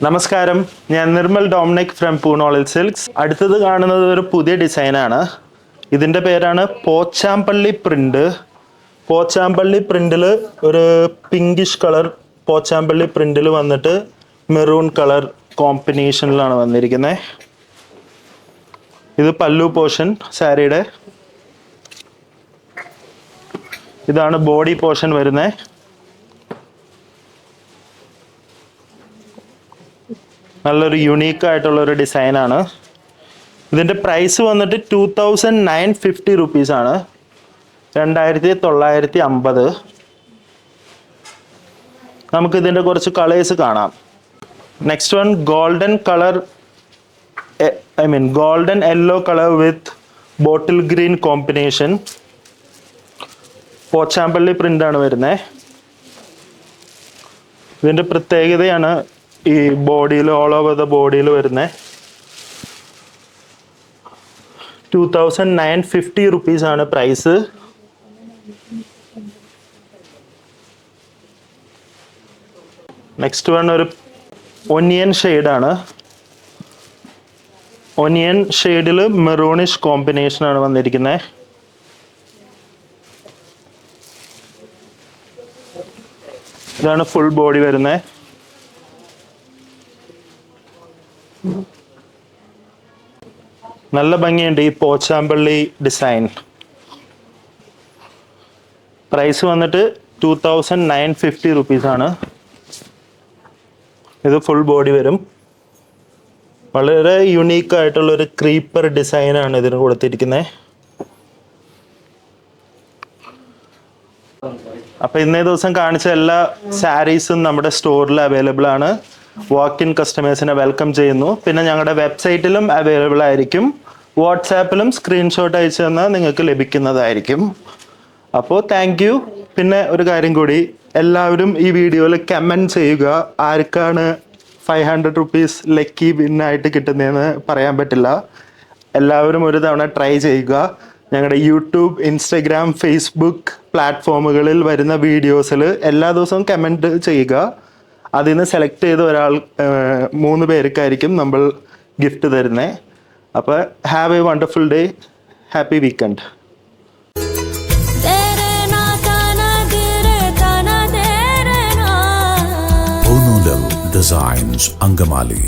നമസ്കാരം, ഞാൻ Nirmal Dominic from പൂണോളിൽ silks. അടുത്തത് കാണുന്നത് ഒരു പുതിയ ഡിസൈനാണ്. ഇതിൻ്റെ പേരാണ് പോച്ചാമ്പള്ളി പ്രിൻ്റ്. പോച്ചാമ്പള്ളി പ്രിൻ്റിൽ ഒരു പിങ്കിഷ് കളർ പോച്ചാമ്പള്ളി പ്രിൻ്റിൽ വന്നിട്ട് മെറൂൺ കളർ കോമ്പിനേഷനിലാണ് വന്നിരിക്കുന്നത്. ഇത് പല്ലു പോർഷൻ സാരിയുടെ. ഇതാണ് ബോഡി പോർഷൻ വരുന്നത്. നല്ലൊരു യുണീക്ക് ആയിട്ടുള്ള ഒരു ഡിസൈനാണ്. ഇതിൻ്റെ പ്രൈസ് വന്നിട്ട് 2950 റുപ്പീസാണ്, 2950. നമുക്ക് ഇതിൻ്റെ കുറച്ച് കളേഴ്സ് കാണാം. Next one golden colour, golden yellow colour with bottle green combination. Pochampally പ്രിൻ്റാണ് വരുന്നത്. ഇതിൻ്റെ പ്രത്യേകതയാണ് ഈ ബോഡിയിൽ, ഓൾ ഓവർ ദ ബോഡിയിൽ വരുന്നത്. 2950 റുപ്പീസാണ് പ്രൈസ്. നെക്സ്റ്റ് വൺ ഒരു ഒനിയൻ ഷെയ്ഡാണ്. ഒനിയൻ ഷെയ്ഡിൽ മെറൂണിഷ് കോമ്പിനേഷനാണ് വന്നിരിക്കുന്നത്. ഇതാണ് ഫുൾ ബോഡി വരുന്നത്. നല്ല ഭംഗിയുണ്ട് ഈ പോച്ചാമ്പള്ളി ഡിസൈൻ. പ്രൈസ് വന്നിട്ട് 2950 റുപ്പീസാണ്. ഇത് ഫുൾ ബോഡി വരും. വളരെ യുണീക്ക് ആയിട്ടുള്ളൊരു ക്രീപ്പർ ഡിസൈനാണ് ഇതിന് കൊടുത്തിരിക്കുന്നത്. അപ്പോൾ ഇന്നേ ദിവസം കാണിച്ച എല്ലാ സാരീസും നമ്മുടെ സ്റ്റോറിൽ അവൈലബിൾ ആണ്. വാക്ക് ഇൻ കസ്റ്റമേഴ്സിനെ വെൽക്കം ചെയ്യുന്നു. പിന്നെ ഞങ്ങളുടെ വെബ്സൈറ്റിലും അവൈലബിൾ ആയിരിക്കും. വാട്സാപ്പിലും സ്ക്രീൻഷോട്ട് അയച്ചു തന്നാൽ നിങ്ങൾക്ക് ലഭിക്കുന്നതായിരിക്കും. അപ്പോൾ താങ്ക് യു. പിന്നെ ഒരു കാര്യം കൂടി, എല്ലാവരും ഈ വീഡിയോയിൽ കമൻറ്റ് ചെയ്യുക. ആർക്കാണ് 500 റുപ്പീസ് ലക്കി വിന്നായിട്ട് കിട്ടുന്നതെന്ന് പറയാൻ പറ്റില്ല. എല്ലാവരും ഒരു തവണ ട്രൈ ചെയ്യുക. ഞങ്ങളുടെ യൂട്യൂബ്, ഇൻസ്റ്റഗ്രാം, ഫേസ്ബുക്ക് പ്ലാറ്റ്ഫോമുകളിൽ വരുന്ന വീഡിയോസിൽ എല്ലാ ദിവസവും കമൻറ്റ് ചെയ്യുക. അതിൽ നിന്ന് സെലക്ട് ചെയ്ത 3 പേർക്കായിരിക്കും നമ്മൾ ഗിഫ്റ്റ് തരുന്നത്. അപ്പോൾ have A wonderful day, happy weekend. Designs, Angamaly.